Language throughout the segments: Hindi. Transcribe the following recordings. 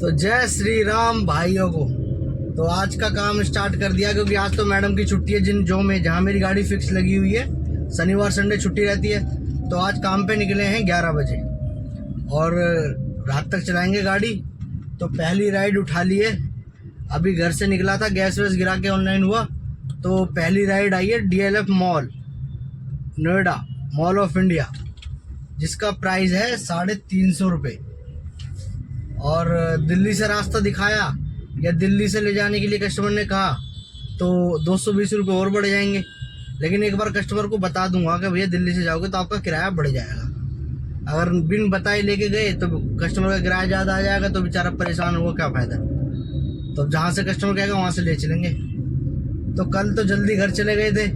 तो जय श्री राम भाइयों को। तो आज का काम स्टार्ट कर दिया क्योंकि आज तो मैडम की छुट्टी है, जहाँ मेरी गाड़ी फिक्स लगी हुई है। शनिवार संडे छुट्टी रहती है। तो आज काम पे निकले हैं 11 बजे और रात तक चलाएंगे गाड़ी। तो पहली राइड उठा लिए। अभी घर से निकला था, गैस वैस गिरा के ऑनलाइन हुआ। तो पहली राइड आई है DLF mall, Noida mall of India, जिसका प्राइस है 350 रुपये। और दिल्ली से रास्ता दिखाया या दिल्ली से ले जाने के लिए कस्टमर ने कहा तो 220 रुपये और बढ़ जाएंगे। लेकिन एक बार कस्टमर को बता दूंगा कि भैया दिल्ली से जाओगे तो आपका किराया बढ़ जाएगा। अगर बिन बताए लेके गए तो कस्टमर का किराया ज़्यादा आ जाएगा, तो बेचारा परेशान होगा, क्या फ़ायदा। तो जहाँ से कस्टमर कहेगा वहाँ से ले चलेंगे। तो कल तो जल्दी घर चले गए थे।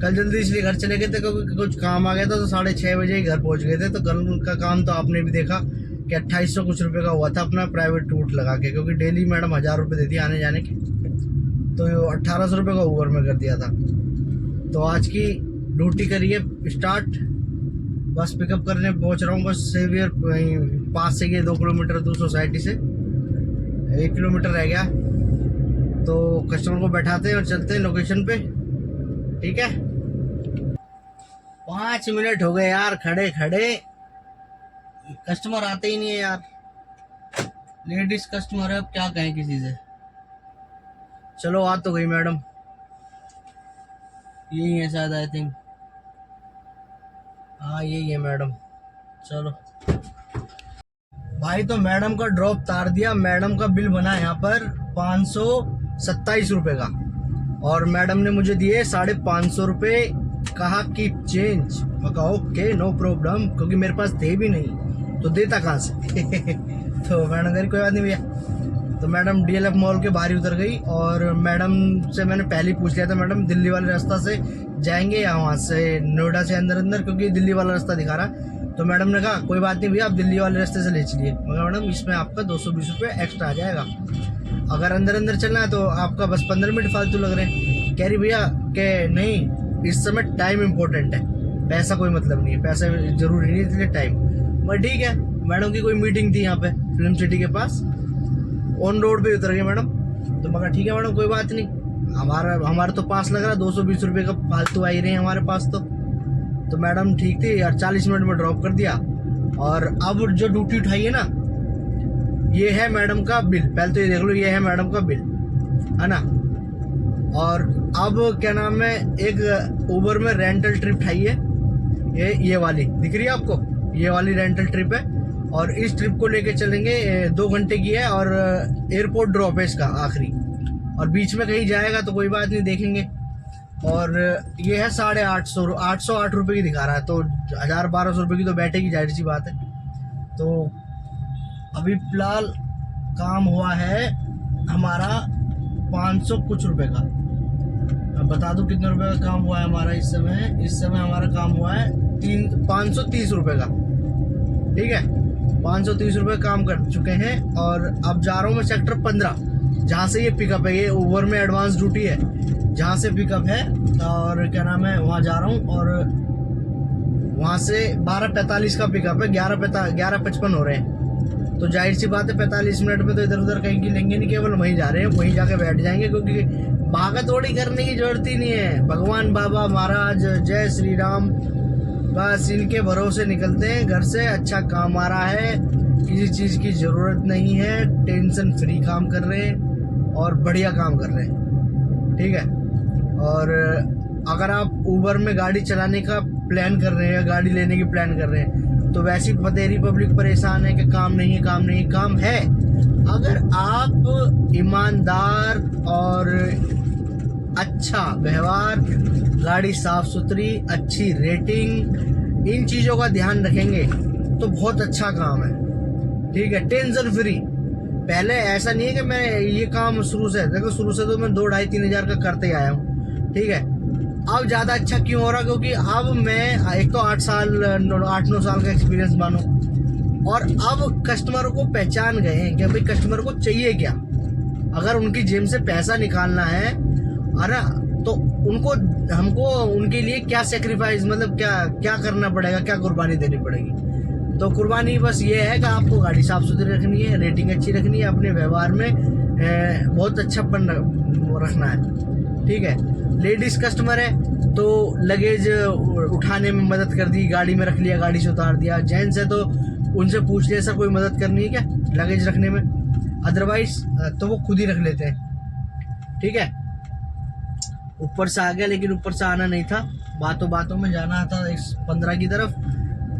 कल जल्दी इसलिए घर चले गए थे क्योंकि कुछ काम आ गया था। तो 6:30 बजे ही घर पहुँच गए थे। तो कल का काम तो आपने भी देखा कि 2800 कुछ रुपए का हुआ था अपना प्राइवेट रूट लगा के, क्योंकि डेली मैडम 1000 रुपये देती है आने जाने की। तो 1800 रुपये का ऊबर में कर दिया था। तो आज की ड्यूटी करिए स्टार्ट। बस पिकअप करने पहुंच रहा हूँ। बस सेवियर पास से ये 2 किलोमीटर दूर सोसाइटी से 1 किलोमीटर रह गया। तो कस्टमर को बैठाते हैं और चलते हैं लोकेशन पे। ठीक है, 5 मिनट हो गए यार खड़े खड़े, कस्टमर आते ही नहीं है यार। लेडीज कस्टमर है, अब क्या कहें किसी से। चलो आ तो गई मैडम, यही है शायद, आई थिंक। हाँ यही है मैडम। चलो भाई, तो मैडम का ड्रॉप तार दिया। मैडम का बिल बना यहाँ पर 527 रुपये का, और मैडम ने मुझे दिए 550 रुपये। कहा कि चेंज, मैं कहा ओके नो प्रॉब्लम, क्योंकि मेरे पास थे भी नहीं तो देता कहाँ से। तो मैडम कह रही कोई बात नहीं भैया। तो मैडम DLF मॉल के बाहर ही उतर गई। और मैडम से मैंने पहले ही पूछ लिया था, मैडम दिल्ली वाले रास्ता से जाएंगे या वहाँ से नोएडा से अंदर अंदर, क्योंकि दिल्ली वाला रास्ता दिखा रहा। तो मैडम ने कहा कोई बात नहीं भैया, आप दिल्ली वाले रास्ते से ले चलिए। मगर मैडम इसमें आपका 220 रुपये एक्स्ट्रा आ जाएगा। अगर अंदर अंदर चलना है तो आपका बस 15 मिनट फालतू लग रहे हैं। कह रही भैया कि नहीं, इस समय टाइम इम्पोर्टेंट है, पैसा कोई मतलब नहीं है, पैसा जरूरी नहीं, इसलिए टाइम। मैं ठीक है। मैडम की कोई मीटिंग थी यहाँ पे फिल्म सिटी के पास, ऑन रोड पे उतर गए मैडम। तो मैं कहा ठीक है मैडम कोई बात नहीं, हमारा तो पास लग रहा है, 220 रुपये का फालतू आ ही रहे हैं हमारे पास। तो मैडम ठीक थी यार, 40 मिनट में ड्रॉप कर दिया। और अब जो ड्यूटी उठाई है ना, ये है मैडम का बिल। पहले तो ये देख लो, ये है मैडम का बिल, है ना। और अब क्या नाम है, एक उबर में रेंटल ट्रिप उठाई है, ये वाली दिख रही है आपको, ये वाली रेंटल ट्रिप है। और इस ट्रिप को लेके चलेंगे, 2 घंटे की है और एयरपोर्ट ड्रॉप है इसका आखिरी। और बीच में कहीं जाएगा तो कोई बात नहीं, देखेंगे। और ये है 808 रुपये की दिखा रहा है। तो 1000-1200 रुपये की तो बैठेगी, जाहिर सी बात है। तो अभी फिलहाल काम हुआ है हमारा 500 कुछ रुपये का। अब बता दूं कितने रुपए का काम हुआ है हमारा इस समय हमारा काम हुआ है 530 रुपये का। ठीक है, 530 रुपये काम कर चुके हैं। और अब जा रहा हूँ मैं सेक्टर 15, जहाँ से ये पिकअप है। ये उबर में एडवांस ड्यूटी है, जहाँ से पिकअप है। और क्या नाम है, वहाँ जा रहा हूँ। और वहाँ से 12:45 का पिकअप है, 11:55 हो रहे हैं। तो जाहिर सी बात है 45 मिनट में तो इधर उधर कहीं की लेंगे नहीं, केवल वहीं जा रहे हैं, वहीं जाके बैठ जाएंगे, क्योंकि भागा दौड़ी करने की जरूरत ही नहीं है। भगवान बाबा महाराज जय श्री राम, बस इनके भरोसे निकलते हैं घर से। अच्छा काम आ रहा है, किसी चीज़ की ज़रूरत नहीं है, टेंशन फ्री काम कर रहे हैं और बढ़िया काम कर रहे हैं। ठीक है। और अगर आप उबर में गाड़ी चलाने का प्लान कर रहे हैं या गाड़ी लेने की प्लान कर रहे हैं, तो वैसी फतेहरी पब्लिक परेशान है कि काम नहीं है, काम नहीं है। काम है, अगर आप ईमानदार और अच्छा व्यवहार, गाड़ी साफ सुथरी, अच्छी रेटिंग, इन चीज़ों का ध्यान रखेंगे तो बहुत अच्छा काम है। ठीक है, टेंशन फ्री। पहले ऐसा नहीं है कि मैं ये काम शुरू से, देखो शुरू से तो मैं 2-2.5-3 हज़ार का करते ही आया हूँ। ठीक है, अब ज़्यादा अच्छा क्यों हो रहा, क्योंकि अब मैं एक तो 8-9 साल का एक्सपीरियंस मानो, और अब कस्टमर को पहचान गए हैं कि भाई कस्टमर को चाहिए क्या। अगर उनकी जेब से पैसा निकालना है ना, तो हमको उनके लिए क्या सेक्रीफाइस, मतलब क्या करना पड़ेगा, क्या कुर्बानी देनी पड़ेगी। तो कुर्बानी बस ये है कि आपको गाड़ी साफ सुथरी रखनी है, रेटिंग अच्छी रखनी है, अपने व्यवहार में बहुत अच्छापन रखना है, ठीक है। लेडीज़ कस्टमर है तो लगेज उठाने में मदद कर दी, गाड़ी में रख लिया, गाड़ी से उतार दिया। जेंट्स है तो उनसे पूछ लिया सर कोई मदद करनी है क्या लगेज रखने में, अदरवाइज तो वो खुद ही रख लेते हैं, ठीक है। ऊपर से आ गया, लेकिन ऊपर से आना नहीं था, बातों बातों में जाना था इस 15 की तरफ,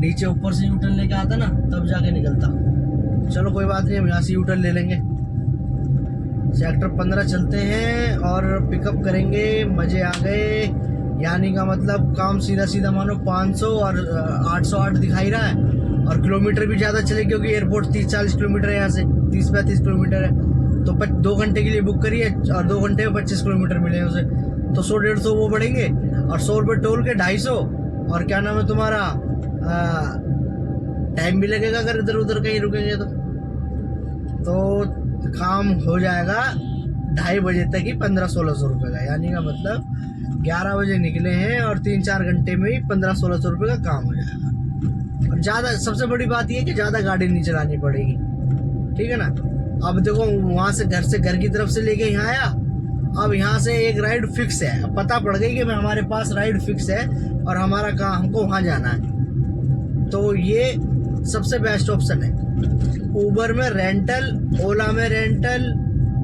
नीचे ऊपर से यूटर्न लेके आता ना तब जाके निकलता। चलो कोई बात नहीं, हम यहाँ से यूटर्न ले लेंगे, सेक्टर 15 चलते हैं और पिकअप करेंगे। मजे आ गए, यानी का मतलब काम सीधा सीधा मानो 500 और 808 दिखाई रहा है, और किलोमीटर भी ज़्यादा चले क्योंकि एयरपोर्ट 30-40 किलोमीटर है, यहाँ से 30-35 किलोमीटर है। तो 2 घंटे के लिए बुक करिए और 2 घंटे में 25 किलोमीटर मिले उसे, तो 100-150 वो बढ़ेंगे, और 100 रुपये टोल के 250, और क्या नाम है तुम्हारा, टाइम भी लगेगा अगर इधर उधर कहीं रुकेंगे तो काम हो जाएगा 2:30 बजे तक ही 1500-1600 रुपये का, यानी का मतलब 11 बजे निकले हैं और 3-4 घंटे में ही 1500-1600 रुपये का काम हो जाएगा। और ज़्यादा सबसे बड़ी बात यह है कि ज़्यादा गाड़ी नहीं चलानी पड़ेगी, ठीक है ना। अब देखो वहाँ से घर की तरफ से लेके यहाँ आया, अब यहाँ से एक राइड फिक्स है, अब पता पड़ गई कि हमारे पास राइड फिक्स है और हमारा काम हमको वहाँ जाना है, तो ये सबसे बेस्ट ऑप्शन है। उबर में रेंटल, ओला में रेंटल,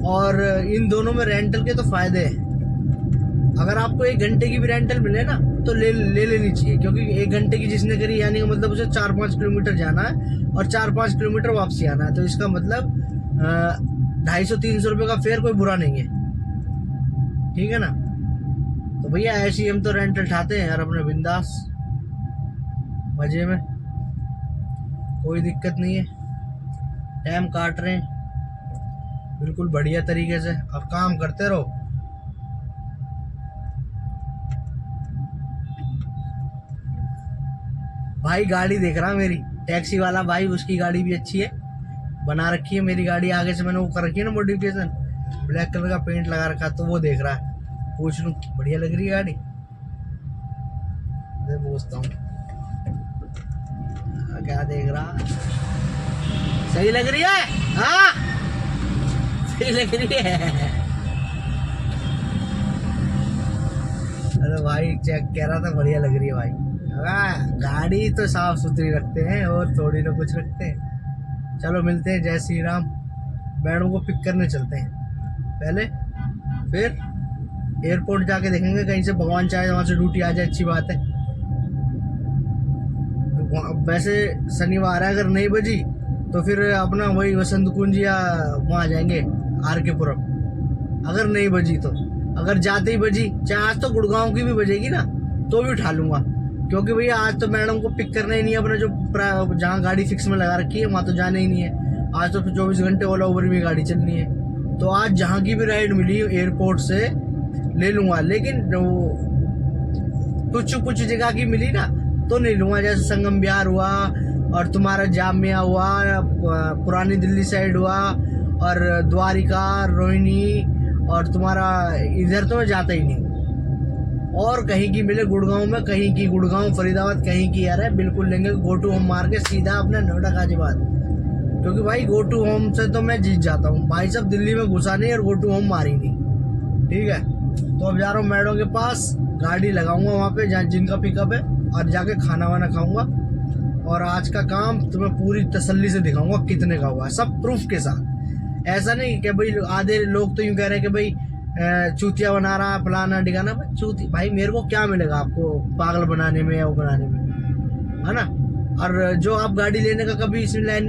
और इन दोनों में रेंटल के तो फायदे हैं। अगर आपको 1 घंटे की भी रेंटल मिले ना तो ले लेनी चाहिए, क्योंकि 1 घंटे की जिसने करी यानी का मतलब उसे 4-5 किलोमीटर जाना है और 4-5 किलोमीटर वापसी आना है, तो इसका मतलब 250-300 रुपये का फेयर कोई बुरा नहीं है, ठीक है ना। तो भैया ऐसे ही हम तो रेंटल उठाते हैं यार अपने बिंदास मजे में, कोई दिक्कत नहीं है, टाइम काट रहे हैं बिल्कुल बढ़िया तरीके से, और काम करते रहो। भाई गाड़ी देख रहा मेरी, टैक्सी वाला भाई, उसकी गाड़ी भी अच्छी है, बना रखी है। मेरी गाड़ी आगे से मैंने वो कर रखी है ना मॉडिफिकेशन, ब्लैक कलर का पेंट लगा रखा, तो वो देख रहा है, पूछ लूँ बढ़िया लग रही है गाड़ी, पूछता हूँ क्या देख रहा, सही लग रही है, हाँ सही लग रही है। अरे भाई चेक कह रहा था, बढ़िया लग रही है भाई। गाड़ी तो साफ सुथरी रखते हैं और थोड़ी ना कुछ रखते हैं। चलो मिलते हैं, जय श्री राम। मैडम को पिक करने चलते हैं पहले, फिर एयरपोर्ट जाके देखेंगे, कहीं से भगवान चाहे वहाँ से ड्यूटी आ जाए, अच्छी बात है। वैसे शनिवार है, अगर नहीं बजी तो फिर अपना वही वसंत कुंज या वहाँ जाएंगे RK पुरम, अगर नहीं बजी तो। अगर जाते ही बजी, चाहे आज तो गुड़गांव की भी बजेगी ना तो भी उठा लूँगा, क्योंकि भैया आज तो मैडम को पिक करना ही नहीं है, अपने जो जहाँ गाड़ी फिक्स में लगा रखी है वहाँ तो जाना ही नहीं है। आज तो 24 घंटे ओला उबर में गाड़ी चलनी है, तो आज जहाँ की भी राइड मिली एयरपोर्ट से ले लूँगा, लेकिन कुछ जगह की मिली ना तो नहीं लूँगा, जैसे संगम बिहार हुआ और तुम्हारा जामिया हुआ, पुरानी दिल्ली साइड हुआ, और द्वारिका, रोहिणी, और तुम्हारा इधर तो मैं जाता ही नहीं। और कहीं की मिले गुड़गांव में, कहीं की गुड़गांव, फरीदाबाद, कहीं की यार है, बिल्कुल लेंगे। गो टू होम मार के सीधा अपने नोएडा गाजियाबाद, क्योंकि भाई गो टू होम से तो मैं जीत जाता हूँ भाई साहब, दिल्ली में घुसा नहीं और गो टू होम मारी नहीं, ठीक है। तो अब जा रहा हूँ मैडम के पास, गाड़ी लगाऊंगा वहाँ पे जहाँ जिनका पिकअप है, और जाके खाना वाना खाऊंगा, और आज का काम तुम्हें पूरी तसल्ली से दिखाऊंगा कितने का हुआ, सब प्रूफ के साथ। ऐसा नहीं कि भाई आधे लोग तो यूँ कह रहे हैं कि भाई चूतिया बना रहा है, फलाना डिगाना, चूती भाई मेरे को क्या मिलेगा आपको पागल बनाने में या वो बनाने में, है ना। और जो आप गाड़ी लेने का कभी इस लाइन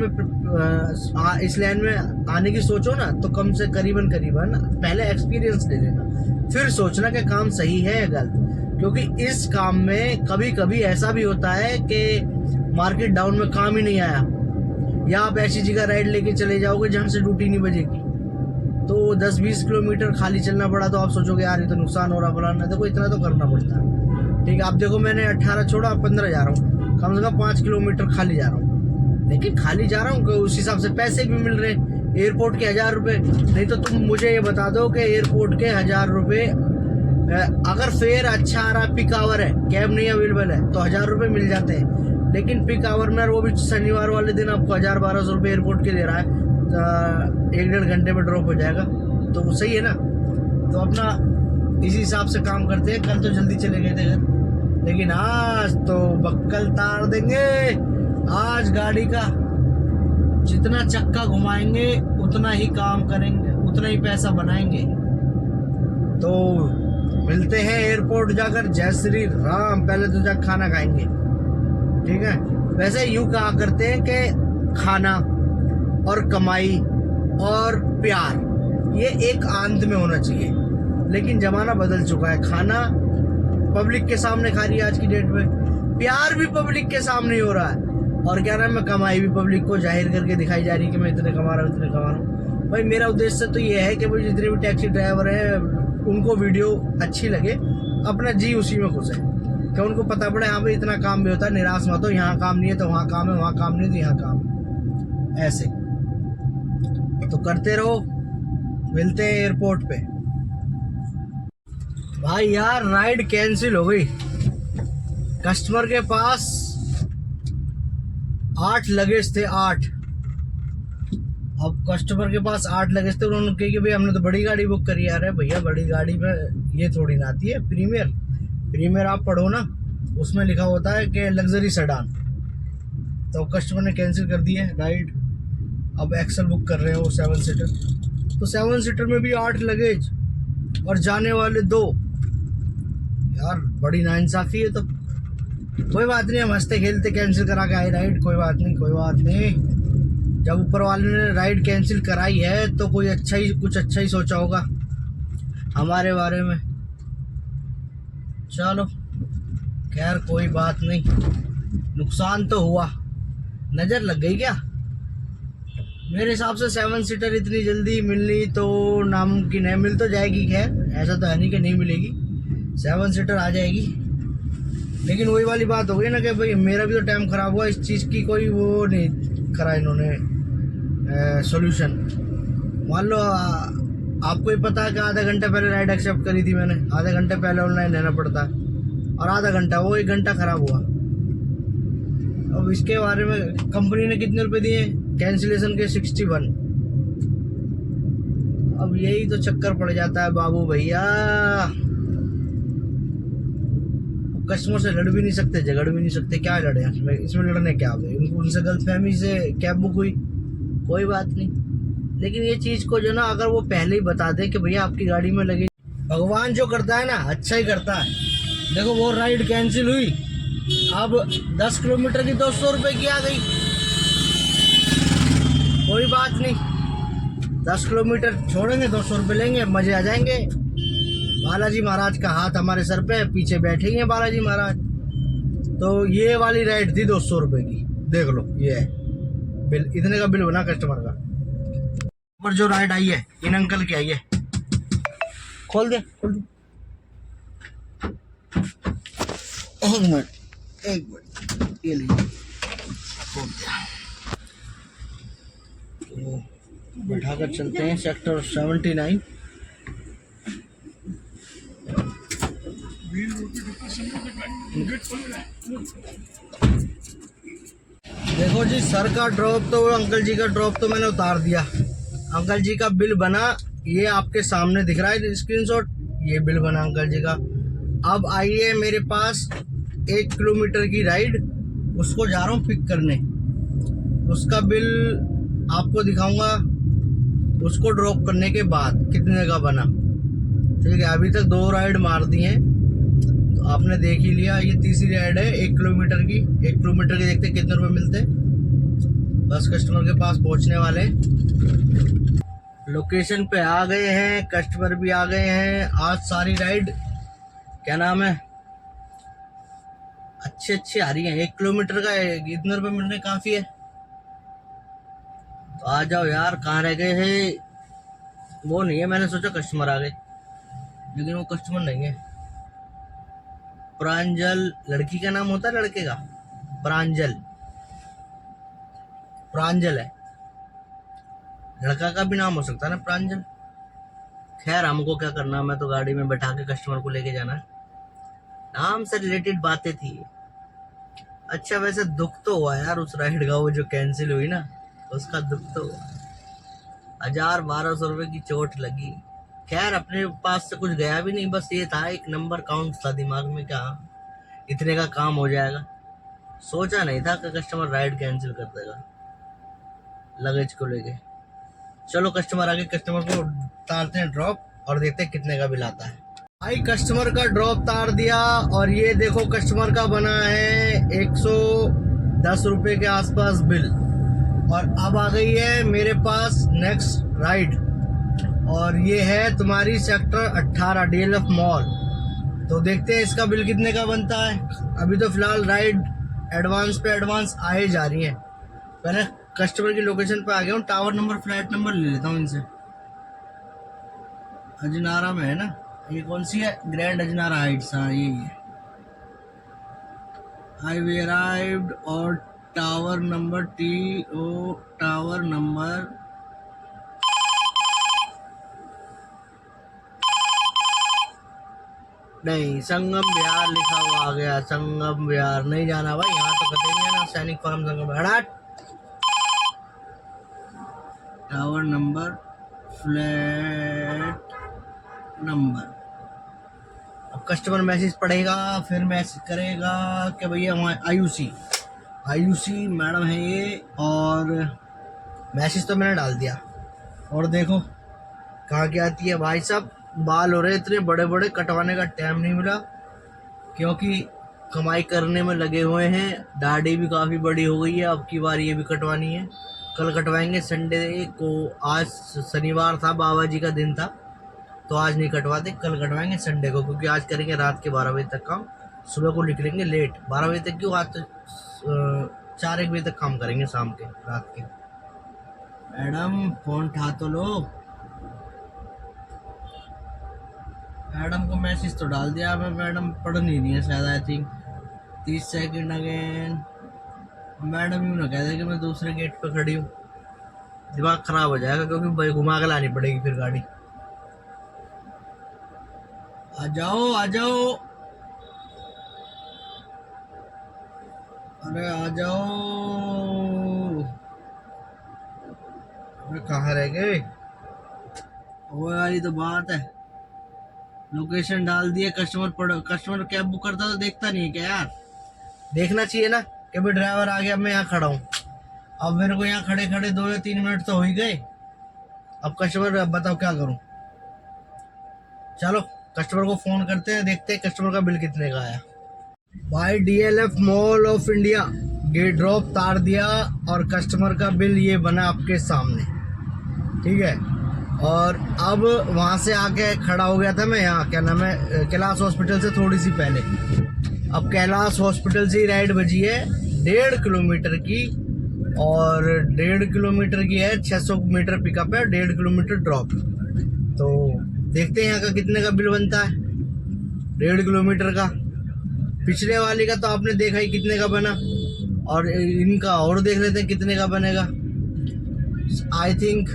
में आने की सोचो ना, तो कम से करीबन पहले एक्सपीरियंस ले लेना, फिर सोचना कि काम सही है या गलत। क्योंकि इस काम में कभी कभी ऐसा भी होता है कि मार्केट डाउन में काम ही नहीं आया, या आप ऐसी जगह राइड लेके चले जाओगे जहाँ से ड्यूटी नहीं बजेगी, तो 10-20 किलोमीटर खाली चलना पड़ा, तो आप सोचोगे यार ये तो नुकसान हो रहा, फलाना। देखो इतना तो करना पड़ता है, ठीक है। आप देखो मैंने 18 छोड़ा, 15 जा रहा हूँ, कम से कम 5 किलोमीटर खाली जा रहा हूँ, लेकिन खाली जा रहा हूँ उस हिसाब से पैसे भी मिल रहे। एयरपोर्ट के 1000 रुपये, नहीं तो तुम मुझे ये बता दो कि एयरपोर्ट के 1000 रुपये, अगर फेयर अच्छा आ रहा, पिक आवर है, कैब नहीं अवेलेबल है, तो 1000 रुपये मिल जाते हैं। लेकिन पिक आवर में, और वो भी शनिवार वाले दिन आपको 1000-1200 रुपये एयरपोर्ट के दे रहा है, 1-1.5 घंटे में ड्रॉप हो जाएगा, तो सही है ना। तो अपना इसी हिसाब से काम करते हैं। कल तो जल्दी चले गए थे घर, लेकिन आज तो बक्कल तार देंगे। आज गाड़ी का जितना चक्का घुमाएंगे उतना ही काम करेंगे, उतना ही पैसा बनाएंगे। तो मिलते हैं एयरपोर्ट जाकर। जय श्री राम। पहले तो जाकर खाना खाएंगे, ठीक है। वैसे यूं कहा करते हैं कि खाना और कमाई और प्यार ये एक आंत में होना चाहिए, लेकिन जमाना बदल चुका है। खाना पब्लिक के सामने खा रही है आज की डेट में, प्यार भी पब्लिक के सामने ही हो रहा है, और क्या नाम है, कमाई भी पब्लिक को जाहिर करके दिखाई जा रही है कि मैं इतने कमा रहा हूँ, इतने कमा रहा हूँ। भाई मेरा उद्देश्य तो ये है कि भाई जितने भी टैक्सी ड्राइवर हैं उनको वीडियो अच्छी लगे, अपना जी उसी में खुश है, कि उनको पता पड़े हाँ भाई इतना काम भी होता है, निराश मत हो, यहाँ काम नहीं है तो वहाँ काम है, वहाँ काम नहीं है तो यहाँ काम है। ऐसे तो करते रहो। मिलते हैं एयरपोर्ट पे। भाई यार राइड कैंसिल हो गई। कस्टमर के पास 8 लगेज थे, 8। अब कस्टमर के पास 8 लगेज थे, उन्होंने कहा कि भाई हमने तो बड़ी गाड़ी बुक करी। यार भैया बड़ी गाड़ी में ये थोड़ी ना आती है प्रीमियर आप पढ़ो ना, उसमें लिखा होता है कि लग्जरी सेडान। तो कस्टमर ने कैंसिल कर दी है राइड। अब एक्सेल बुक कर रहे हो 7 सीटर, तो 7 सीटर में भी 8 लगेज और जाने वाले 2। यार बड़ी नाइंसाफी है। तो कोई बात नहीं, हम हंसते खेलते कैंसिल करा के आए राइड, कोई बात नहीं। जब ऊपर वाले ने राइड कैंसिल कराई है तो कोई कुछ अच्छा ही सोचा होगा हमारे बारे में। चलो खैर कोई बात नहीं, नुकसान तो हुआ। नज़र लग गई क्या? मेरे हिसाब से 7 सीटर इतनी जल्दी मिलनी तो नामुमकिन है। मिल तो जाएगी, खैर ऐसा तो है नहीं कि नहीं मिलेगी, 7 सीटर आ जाएगी। लेकिन वही वाली बात हो गई ना कि भाई मेरा भी तो टाइम ख़राब हुआ, इस चीज़ की कोई वो नहीं करा इन्होंने सॉल्यूशन। मान लो आपको ही पता है कि आधा घंटा पहले राइड एक्सेप्ट करी थी मैंने, आधे घंटे पहले ऑनलाइन लेना पड़ता है, और आधा घंटा वो 1 घंटा ख़राब हुआ। अब इसके बारे में कंपनी ने कितने रुपए दिए कैंसिलेशन के? 61। अब यही तो चक्कर पड़ जाता है बाबू भैया। कस्टमर से लड़ भी नहीं सकते, झगड़ भी नहीं सकते, क्या लड़े इसमें लड़ने क्या हुए? उनसे गलतफहमी से कैब बुक हुई, कोई बात नहीं। लेकिन ये चीज़ को जो ना अगर वो पहले ही बता दे कि भैया आपकी गाड़ी में लगे, भगवान जो करता है ना अच्छा ही करता है। देखो वो राइड कैंसिल हुई, अब 10 किलोमीटर की 200 रुपये की आ गई, कोई बात नहीं, 10 किलोमीटर छोड़ेंगे 200 रुपये लेंगे, मजे आ जाएंगे। बालाजी महाराज का हाथ हमारे सर पे, पीछे बैठे ही हैं बालाजी महाराज। तो ये वाली राइड थी 200 रुपये की, देख लो ये है बिल, इतने का बिल बना कस्टमर का। पर जो राइड आई है इन अंकल की आई है, खोल दे एक मिनट ये लीजिए, खोल दिया। तो बैठा कर चलते हैं सेक्टर 79। देखो जी सर का ड्रॉप तो अंकल जी का ड्रॉप तो मैंने उतार दिया, अंकल जी का बिल बना, ये आपके सामने दिख रहा है स्क्रीनशॉट, ये बिल बना अंकल जी का। अब आई है मेरे पास 1 किलोमीटर की राइड, उसको जा रहा हूँ पिक करने, उसका बिल आपको दिखाऊंगा उसको ड्रॉप करने के बाद कितने का बना। ठीक है, अभी तक 2 राइड मार दी हैं तो आपने देख ही लिया, ये तीसरी राइड है 1 किलोमीटर की। 1 किलोमीटर के देखते कितने रुपए मिलते हैं। बस कस्टमर के पास पहुंचने वाले, लोकेशन पे आ गए हैं, कस्टमर भी आ गए हैं। आज सारी राइड क्या नाम है अच्छी आ रही है। 1 किलोमीटर का इतने रुपए मिलने काफी है। तो आ जाओ यार, कहाँ रह गए हैं? वो नहीं है, मैंने सोचा कस्टमर आ गए, लेकिन वो कस्टमर नहीं है। प्रांजल लड़की का नाम होता है, लड़के का प्रांजल है, लड़का का भी नाम हो सकता है ना प्रांजल। खैर हमको क्या करना, मैं तो गाड़ी में बैठा के कस्टमर को लेके जाना है। नाम से रिलेटेड बातें थी। अच्छा वैसे दुख तो हुआ यार उस राइड का, वो जो कैंसिल हुई ना, उसका दुख तो हुआ। 1000-1200 रुपए की चोट लगी। खैर अपने पास से कुछ गया भी नहीं, बस ये था एक नंबर काउंट था दिमाग में, क्या इतने का काम हो जाएगा। सोचा नहीं था कि कस्टमर राइड कैंसिल कर देगा लगेज को लेके। चलो कस्टमर आगे, कस्टमर को तारते हैं ड्रॉप और देखते हैं कितने का बिल आता है। भाई कस्टमर का ड्रॉप तार दिया और ये देखो कस्टमर का बना है 110 रुपए के आसपास बिल। और अब आ गई है मेरे पास नेक्स्ट राइड, और ये है तुम्हारी सेक्टर 18 DLF मॉल। तो देखते हैं इसका बिल कितने का बनता है। अभी तो फिलहाल राइड एडवांस पे एडवांस आए जा रही है। पहले कस्टमर की लोकेशन पे आ गया हूँ, टावर नंबर फ्लैट नंबर ले लेता हूँ इनसे। अजनारा में है ना, ये कौन सी है, ग्रैंड अजनारा हाइट्स, हाँ यही है। आई अराइव्ड और टावर नंबर टावर नंबर नहीं, संगम विहार लिखा हुआ आ गया। संगम विहार नहीं जाना भाई, यहाँ तो कतई नहीं ना, Sainik Farm Sangam Vihar. Tower number flat number. अब कस्टमर मैसेज पढ़ेगा, फिर मैसेज करेगा कि भैया हमारे आयुषी मैडम है ये, और मैसेज तो मैंने डाल दिया। और देखो कहाँ की आती है। भाई साहब बाल हो रहे इतने बड़े बड़े, कटवाने का टाइम नहीं मिला क्योंकि कमाई करने में लगे हुए हैं। दाढ़ी भी काफ़ी बड़ी हो गई है, अब की बार ये भी कटवानी है। कल कटवाएंगे संडे को, आज शनिवार था, बाबा जी का दिन था, तो आज नहीं कटवाते, कल कटवाएंगे संडे को, क्योंकि आज करेंगे रात के 12 बजे तक काम, सुबह को निकलेंगे लेट। 12 बजे तक क्यों, आज तो 4-1 बजे तक काम करेंगे शाम के, रात के। मैडम फोन उठा तो लो, मैडम को मैसेज तो डाल दिया, मैं मैडम पढ़नी नहीं है शायद, I think 30 second again. Madam यूँ ना कह दे कि मैं दूसरे गेट पे खड़ी हूँ, दिमाग खराब हो जाएगा, क्योंकि घुमा के लानी पड़ेगी फिर गाड़ी। आ जाओ आ जाओ, अरे आ जाओ, अरे कहाँ रह गए, वो वाली तो बात है। लोकेशन डाल दिए, कस्टमर कैब बुक करता तो देखता नहीं है क्या यार, देखना चाहिए ना कि भाई ड्राइवर आ गया, मैं यहाँ खड़ा हूँ। अब मेरे को यहाँ खड़े खड़े 2 या 3 मिनट तो हो ही गए। अब कस्टमर, अब बताओ क्या करूँ। चलो कस्टमर को फोन करते हैं, देखते हैं कस्टमर का बिल कितने का आया। भाई DLF mall of India gate drop तार दिया और कस्टमर का बिल ये बना आपके सामने, ठीक है। और अब वहाँ से आके खड़ा हो गया था मैं यहाँ, क्या नाम है, कैलाश हॉस्पिटल से थोड़ी सी पहले। अब कैलाश हॉस्पिटल से ही राइड बजी है 1.5 किलोमीटर की, और 1.5 किलोमीटर की है, 600 मीटर पिकअप है, 1.5 किलोमीटर ड्रॉप। तो देखते हैं यहाँ का कितने का बिल बनता है 1.5 किलोमीटर का। पिछले वाली का तो आपने देखा ही कितने का बना, और इनका और देख लेते हैं कितने का बनेगा। आई थिंक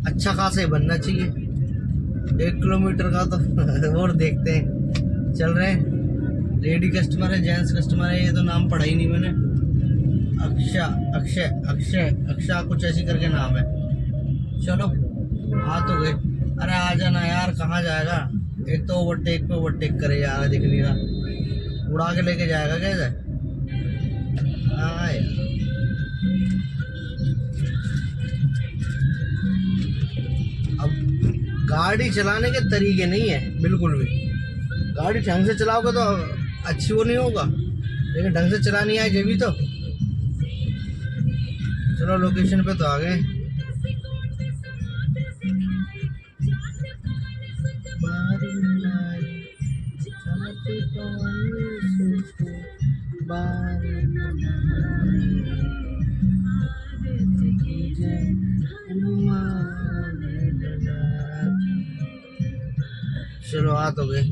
अच्छा खासा ही बनना चाहिए 1 किलोमीटर का तो और देखते हैं। चल रहे हैं, लेडी कस्टमर है, जेंट्स कस्टमर है, ये तो नाम पढ़ा ही नहीं मैंने। अक्षय कुछ ऐसी करके नाम है। चलो आ तो गए। अरे आ जाना यार, कहाँ जाएगा, एक तो ओवरटेक पे ओवरटेक करे यार, दिख नहीं रहा, उड़ा के लेके जाएगा कैसे। हाँ यार, अब गाड़ी चलाने के तरीके नहीं है बिल्कुल भी। गाड़ी ढंग से चलाओगे तो अच्छी वो नहीं होगा, लेकिन ढंग से चलानी आए जब भी तो। चलो लोकेशन पे तो आ गए। चलो आ तो गए।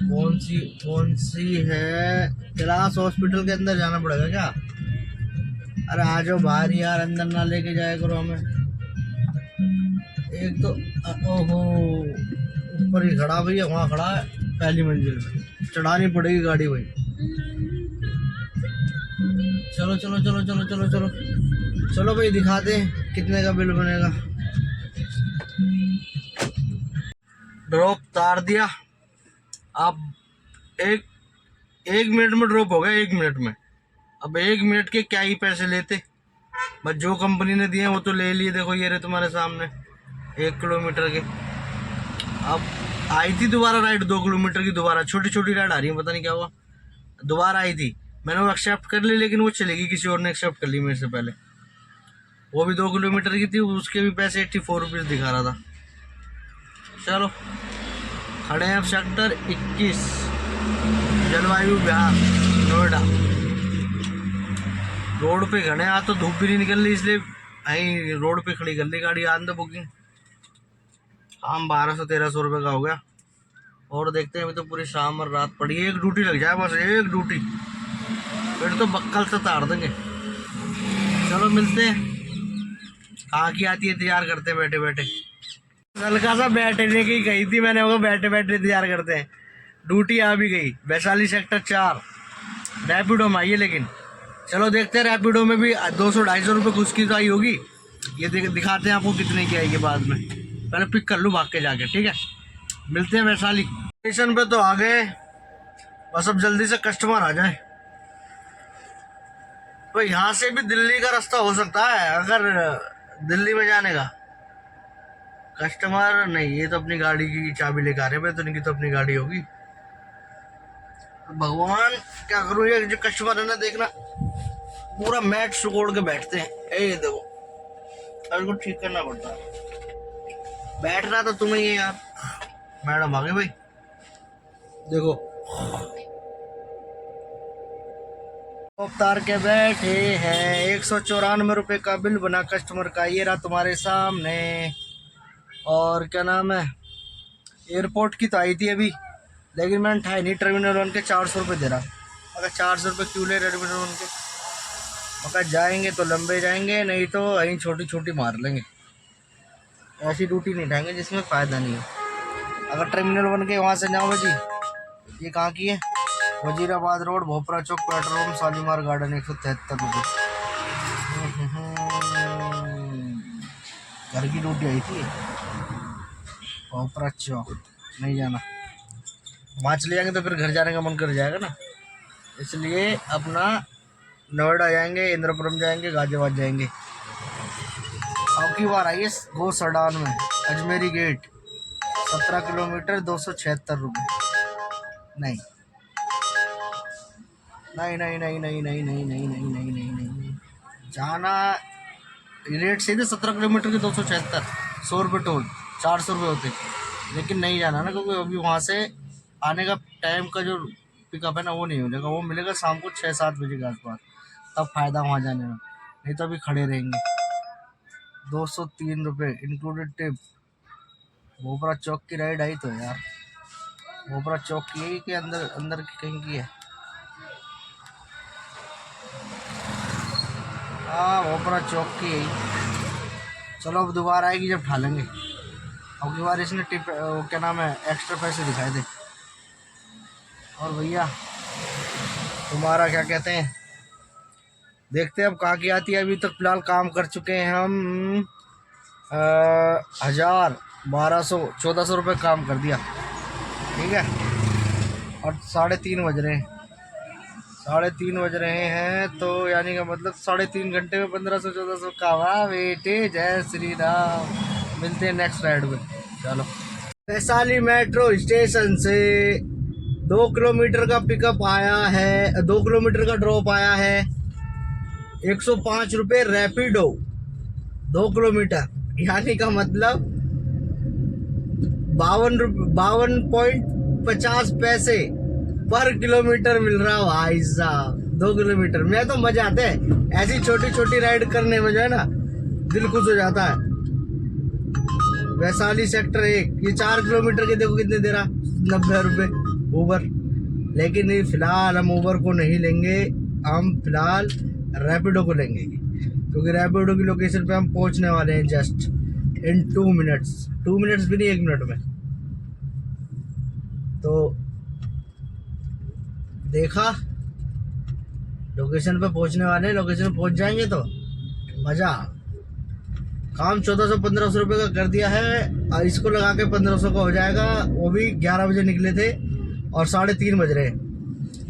कौन सी है, कैलाश हॉस्पिटल के अंदर जाना पड़ेगा क्या। अरे आ जाओ बाहर यार, अंदर ना लेके जाया करो हमें। एक तो ओहो ऊपर ही खड़ा भैया, वहाँ खड़ा है। पहली मंजिल पे चढ़ानी पड़ेगी गाड़ी भाई। चलो चलो चलो चलो चलो चलो चलो भाई, दिखाते हैं कितने का बिल बनेगा। ड्रॉप तार दिया। अब एक मिनट में ड्रॉप हो गया, 1 मिनट में। अब 1 मिनट के क्या ही पैसे लेते, बस जो कंपनी ने दिए वो तो ले लिए। देखो ये रहे तुम्हारे सामने 1 किलोमीटर के। अब आई थी दोबारा राइड 2 किलोमीटर की, दोबारा छोटी छोटी राइड आ रही है, पता नहीं क्या हुआ। दोबारा आई थी, मैंने वो एक्सेप्ट कर ली, लेकिन वो चलेगी, किसी और ने एक्सेप्ट कर ली मेरे से पहले। वो भी 2 किलोमीटर की थी, उसके भी पैसे 84 रुपीज़ दिखा रहा था। चलो खड़े हैं अब सेक्टर 21, जलवायु विहार, नोएडा। रोड पे खड़े हैं, आज तो धूप भी नहीं निकल रही, इसलिए यहीं रोड पे खड़ी कर ली गाड़ी। आन दो बुकिंग। शाम 1200-1300 रुपये का हो गया। और देखते हैं, अभी तो पूरी शाम और रात पड़ी है। 1 ड्यूटी लग जाए, बस 1 ड्यूटी, फिर तो बक्कल से तार देंगे। चलो मिलते हैं। कहाँ की आती है, तैयार करते हैं बैठे बैठे। हल्का सा बैठने की गई थी मैंने, वो बैठे बैठे तैयार करते हैं। ड्यूटी आ भी गई, वैशाली सेक्टर 4 रैपिडो में आई है। लेकिन चलो देखते हैं, रैपिडो में भी 200-250 रुपये कुछ की तो आई होगी। ये दिखाते हैं आपको कितने की आएगी बाद में। पहले पिक कर लूँ भाग के जाके, ठीक है। मिलते हैं वैशाली स्टेशन पे। तो आ गए, बस अब जल्दी से कस्टमर आ जाए। तो यहाँ से भी दिल्ली का रास्ता हो सकता है, अगर दिल्ली में जाने का। कस्टमर नहीं, ये तो अपनी गाड़ी की चाबी लेकर आ रहे हैं, तो इनकी तो अपनी गाड़ी होगी। भगवान क्या करूँ, ये जो कस्टमर है ना, देखना पूरा मैट सुकोड़ के बैठते हैं। ये देखो, इनको ठीक करना पड़ता है। बैठना तो तुम्हें ही है यार। मैडम आ गए भाई, देखो उतार के बैठे हैं। 194 रुपये का बिल बना कस्टमर का, ये रहा तुम्हारे सामने। और क्या नाम है, एयरपोर्ट की तो आई थी अभी, लेकिन मैंने उठाई नहीं। टर्मिनल 1 के 400 रुपये दे रहा। अगर 400 रुपये क्यों ले टर्मिनल 1 के, अगर जाएंगे तो लंबे जाएंगे, नहीं तो यहीं छोटी छोटी मार लेंगे। ऐसी ड्यूटी नहीं उठाएंगे जिसमें फ़ायदा नहीं है। अगर टर्मिनल 1 के वहाँ से जाओ जी, ये कहाँ की है, वजीराबाद रोड, भोपरा चौक, पेट्रोल पंप, शालीमार गार्डन, 173 रुपये। घर की ड्यूटी आई थी। भोपरा चौक नहीं जाना, वहाँ चले जाएंगे तो फिर घर जाने का मन कर जाएगा ना, इसलिए अपना नोएडा जाएंगे, इंद्रपुरम जाएंगे, गाजियाबाद जाएंगे। अब की बार आइए गो सडान में, अजमेरी गेट, 17 किलोमीटर, 276 रुपये। नहीं नहीं नहीं नहीं नहीं नहीं नहीं नहीं नहीं नहीं नहीं नहीं जाना। रेट सही थे, 17 किलोमीटर के 276, 100 रुपये टोल, 400 रुपये होते। लेकिन नहीं जाना ना, क्योंकि अभी वहाँ से आने का टाइम का जो पिकअप है ना, वो नहीं मिलेगा। वो मिलेगा शाम को 6-7 बजे के आसपास, तब फ़ायदा वहाँ जाने में, नहीं तो अभी खड़े रहेंगे। 203 रुपये इंक्लूडेड टिप। भोपरा चौक की राइड आई तो यार, भोपरा चौक की है कि अंदर अंदर की कहीं की है? हाँ, भोपरा चौक की है। चलो अब दोबारा आएगी जब उठा लेंगे। अब की बार इसने टिप क्या नाम है, एक्स्ट्रा पैसे दिखाए थे। और भैया तुम्हारा क्या कहते हैं, देखते हैं अब कहाँ की आती है। अभी तक फिलहाल काम कर चुके हैं हम 1000, 1200, 1400 रुपये काम कर दिया, ठीक है। और 3:30 बज रहे हैं, 3:30 बज रहे हैं, तो यानी का मतलब 3.5 घंटे में 1500-1400 का हुआ बेटे। जय श्री राम। मिलते हैं नेक्स्ट राइड में। चलो, वैशाली मेट्रो स्टेशन से 2 किलोमीटर का पिकअप आया है, 2 किलोमीटर का ड्रॉप आया है। 105 रुपये रैपिडो, 2 किलोमीटर, यानी का मतलब 52.50 पैसे पर किलोमीटर मिल रहा भाई साहब। 2 किलोमीटर में तो मजा आता है, ऐसी छोटी छोटी राइड करने में जो है ना, दिल खुश हो जाता है। वैशाली सेक्टर 1, ये 4 किलोमीटर के देखो कितने दे रहा, 90 रुपये ऊबर। लेकिन फिलहाल हम ऊबर को नहीं लेंगे, हम फिलहाल रैपिडो को लेंगे, क्योंकि रैपिडो की लोकेशन पे हम पहुंचने वाले हैं जस्ट इन 2 मिनट्स भी नहीं, 1 मिनट में। तो देखा, लोकेशन पे पहुंचने वाले, लोकेशन पे पहुंच जाएंगे तो मजा। काम 1400-1500 रुपये का कर दिया है और इसको लगा के 1500 का हो जाएगा। वो भी 11 बजे निकले थे और 3:30 बज रहे,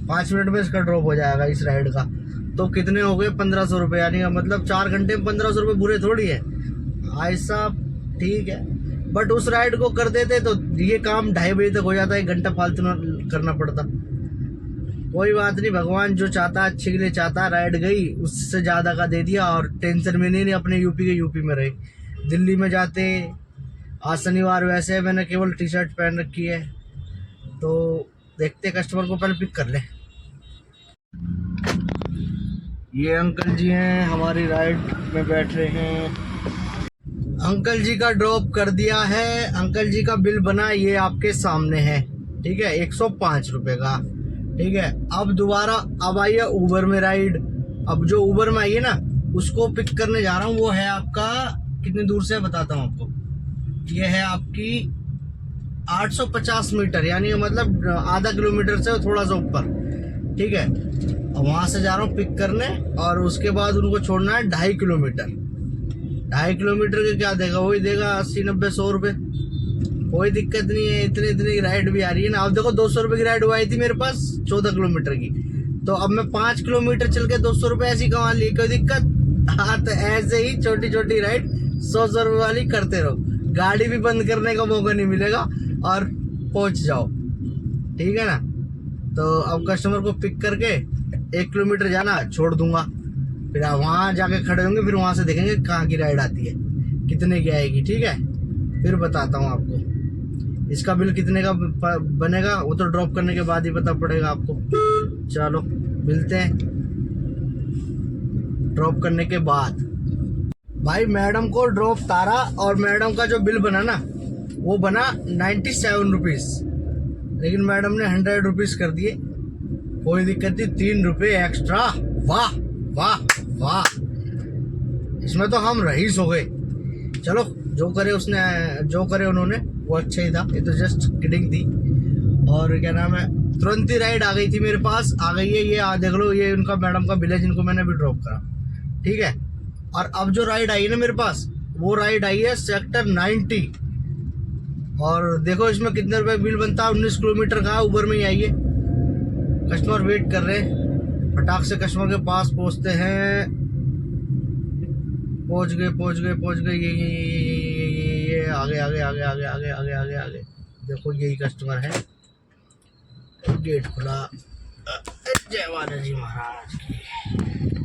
5 मिनट में इसका ड्रॉप हो जाएगा इस राइड का। तो कितने हो गए? 1500 रुपये, यानी मतलब 4 घंटे में 1500 रुपये बुरे थोड़ी है ऐसा। ठीक है, बट उस राइड को कर देते तो ये काम 2:30 बजे तक हो जाता है, 1 घंटा फालतू ना करना पड़ता। कोई बात नहीं, भगवान जो चाहता अच्छे के लिए चाहता। राइड गई, उससे ज़्यादा का दे दिया और टेंशन में नहीं, अपने यूपी के यूपी में रहे। दिल्ली में जाते, आज शनिवार वैसे मैंने केवल टी शर्ट पहन रखी है, तो देखते कस्टमर को पहले पिक कर ले। ये अंकल जी हैं, हमारी राइड में बैठ रहे हैं। अंकल जी का ड्रॉप कर दिया है, अंकल जी का बिल बना, ये आपके सामने है। ठीक है, 105 रुपये का। ठीक है, अब दोबारा अब आई है उबर में राइड। अब जो उबर में आई है ना, उसको पिक करने जा रहा हूँ। वो है आपका, कितनी दूर से बताता हूँ आपको, ये है आपकी 850 मीटर, यानी मतलब आधा किलोमीटर से थोड़ा सा ऊपर। ठीक है, वहां से जा रहा हूँ पिक करने और उसके बाद उनको छोड़ना है 2.5 किलोमीटर। 2.5 किलोमीटर के क्या देगा? वही देगा 80-90-100 रुपये। कोई दिक्कत नहीं है, इतनी इतनी राइड भी आ रही है ना। अब देखो 200 रुपये की राइड आई थी मेरे पास 14 किलोमीटर की, तो अब मैं 5 किलोमीटर चल के 200 रुपये ऐसी कमा ली। कोई दिक्कत? हाँ, तो ऐसे ही छोटी छोटी राइड 100-100 रुपये वाली करते रहो, गाड़ी भी बंद करने का मौका नहीं मिलेगा और पहुंच जाओ। ठीक है ना? तो अब कस्टमर को पिक करके 1 किलोमीटर जाना, छोड़ दूंगा, फिर वहाँ जाके खड़े होंगे, फिर वहाँ से देखेंगे कहाँ की राइड आती है, कितने की आएगी। ठीक है, फिर बताता हूँ आपको इसका बिल कितने का बनेगा। वो तो ड्रॉप करने के बाद ही पता पड़ेगा आपको। चलो मिलते हैं ड्रॉप करने के बाद। भाई मैडम को ड्रॉप तारा और मैडम का जो बिल बना ना, वो बना 97 रुपीज़, लेकिन मैडम ने 100 रुपीज़ कर दिए। कोई दिक्कत नहीं, 3 रुपये एक्स्ट्रा। वाह वाह वाह, इसमें तो हम रईस हो गए। चलो जो करे उसने, जो करे उन्होंने, वो अच्छा ही था। ये तो जस्ट किडिंग थी। और क्या नाम है, तुरंत ही राइड आ गई थी मेरे पास, आ गई है ये। देख लो, ये उनका मैडम का बिल है जिनको मैंने भी ड्रॉप करा। ठीक है, और अब जो राइड आई है ना मेरे पास, वो राइड आई है सेक्टर 90। और देखो इसमें कितने रुपए बिल बनता है। 19 किलोमीटर का उबर में ही आई है। कस्टमर वेट कर रहे हैं, फटाक से कस्टमर के पास पहुंचते हैं। पहुंच गए। ये आगे आगे। देखो यही कस्टमर है। गेट खुला। जय माता जी महाराज की।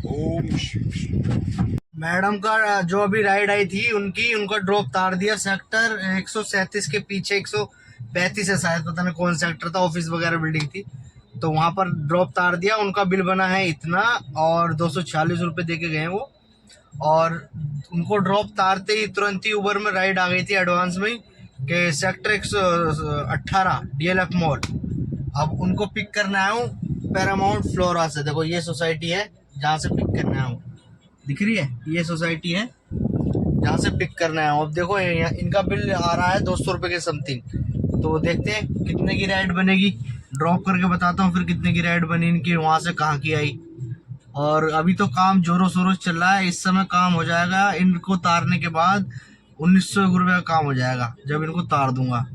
ओम शिव। मैडम का जो अभी राइड आई थी उनका ड्रॉप तार दिया सेक्टर 137 के पीछे। 135 है शायद, पता नहीं कौन सेक्टर था, ऑफिस वगैरह बिल्डिंग थी, तो वहां पर ड्रॉप तार दिया। उनका बिल बना है इतना और 246 रुपये दे के गए वो। और उनको ड्रॉप तारते ही तुरंत ही उबर में राइड आ गई थी एडवांस में कि सेक्टर 118 DLF मॉल। अब उनको पिक करना आया हूँ पैरामाउंट फ्लोरा से। देखो ये सोसाइटी है जहाँ से पिक करना आया हूँ, दिख रही है? ये सोसाइटी है जहाँ से पिक करना है। अब देखो इनका बिल आ रहा है 200 रुपये के समथिंग। तो देखते हैं कितने की राइड बनेगी, ड्रॉप करके बताता हूँ फिर कितने की राइड बनी इनकी, वहाँ से कहाँ की आई। और अभी तो काम जोरों शोरों से चल रहा है। इस समय काम हो जाएगा इनको तारने के बाद 1901 रुपये का काम हो जाएगा जब इनको तार दूंगा।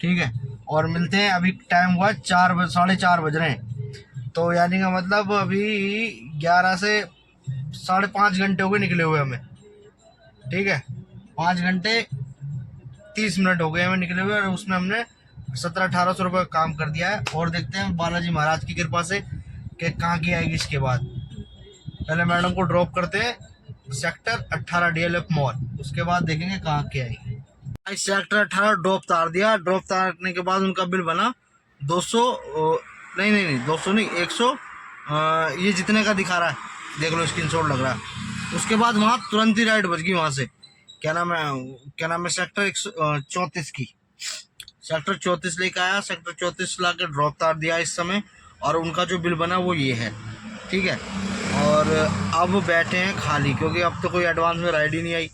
ठीक है, और मिलते हैं। अभी टाइम हुआ 4:30 बज रहे हैं, तो यानी का मतलब अभी 11 से 5.5 घंटे हो गए निकले हुए हमें। ठीक है, 5 घंटे 30 मिनट हो गए हमें निकले हुए, और उसमें हमने 1700-1800 रुपये का काम कर दिया है। और देखते हैं बालाजी महाराज की कृपा से कि कहाँ की आएगी इसके बाद। पहले मैडम को ड्रॉप करते हैं सेक्टर 18 DLF मॉल, उसके बाद देखेंगे कहाँ की आएगी। सेक्टर 18 ड्रॉप तार दिया। ड्रॉप तारने के बाद उनका बिल बना 200 नहीं 200 नहीं 100, ये जितने का दिखा रहा है देख लो, स्क्रीनशॉट लग रहा है। उसके बाद वहाँ तुरंत ही राइड बच गई वहाँ से। क्या नाम है सेक्टर 134 की। सेक्टर 34 लेके आया, सेक्टर 34 ला के ड्रॉप तार दिया इस समय, और उनका जो बिल बना वो ये है। ठीक है, और अब बैठे हैं खाली, क्योंकि अब तो कोई एडवांस में राइड ही नहीं आई।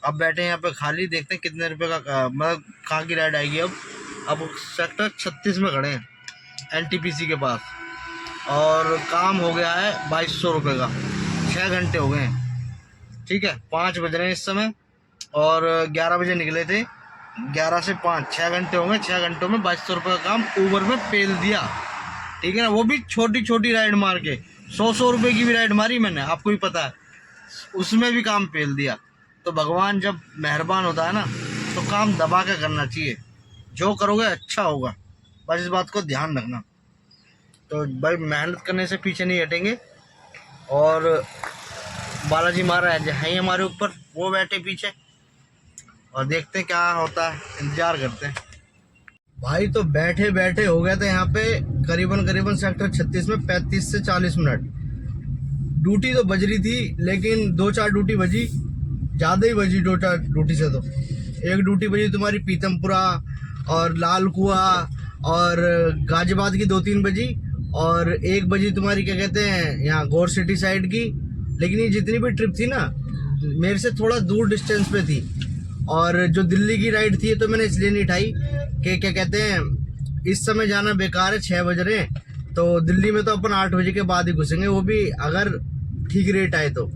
अब बैठे हैं यहाँ पे खाली, देखते हैं कितने रुपए का मतलब कहाँ की राइड आएगी। अब सेक्टर 36 में खड़े हैं NTPC के पास। और काम हो गया है 2200 रुपये का। 6 घंटे हो गए हैं, ठीक है। 5 बज रहे हैं इस समय और 11 बजे निकले थे। 11 से 5 6 घंटे हो गए। 6 घंटों में 2200 रुपये का काम उबर में पेल दिया, ठीक है ना। वो भी छोटी छोटी राइड मार के, 100 रुपये की भी राइड मारी मैंने, आपको भी पता है, उसमें भी काम पेल दिया। तो भगवान जब मेहरबान होता है ना, तो काम दबा के करना चाहिए। जो करोगे अच्छा होगा, बस इस बात को ध्यान रखना। तो भाई मेहनत करने से पीछे नहीं हटेंगे। और बालाजी महाराज हैं हमारे ऊपर, वो बैठे पीछे, और देखते हैं क्या होता है, इंतजार करते हैं भाई। तो बैठे बैठे हो गया था यहाँ पे करीबन सेक्टर 36 में 35 से 40 मिनट। ड्यूटी तो बज रही थी, लेकिन 2-4 ड्यूटी बजी, ज़्यादा ही बजी 2-4 ड्यूटी से। तो एक ड्यूटी बजी तुम्हारी पीतमपुरा और लाल कुआं और गाजियाबाद की 2-3 बजी, और एक बजी तुम्हारी क्या कहते हैं यहाँ गौर सिटी साइड की। लेकिन ये जितनी भी ट्रिप थी ना, मेरे से थोड़ा दूर डिस्टेंस पे थी। और जो दिल्ली की राइड थी तो मैंने इसलिए नहीं उठाई कि क्या कहते हैं इस समय जाना बेकार है, 6 बज रहे हैं। तो दिल्ली में तो अपन 8 बजे के बाद ही घुसेंगे, वो भी अगर ठीक रेट आए तो।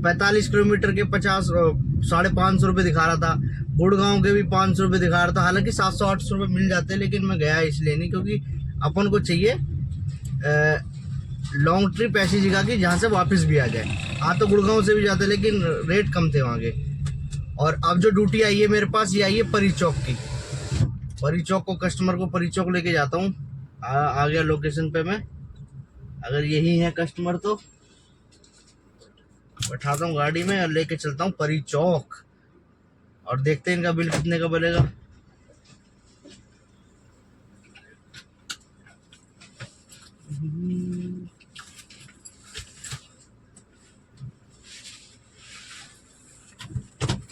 45 किलोमीटर के 550 रुपये दिखा रहा था। गुड़गांव के भी 500 रुपये दिखा रहा था। हालांकि 700-800 रुपये मिल जाते, लेकिन मैं गया इसलिए नहीं, क्योंकि अपन को चाहिए लॉन्ग ट्रिप ऐसी जगह की जहाँ से वापस भी आ जाए। हाँ तो गुड़गांव से भी जाते, लेकिन रेट कम थे वहाँ के। और अब जो ड्यूटी आई है मेरे पास, ये आई है परी चौक की। परी चौक को, कस्टमर को परी चौक लेके जाता हूँ। आ गया लोकेशन पे मैं। अगर यही है कस्टमर तो बैठाता हूँ गाड़ी में और लेके चलता हूँ परी चौक, और देखते हैं इनका बिल कितने का बनेगा।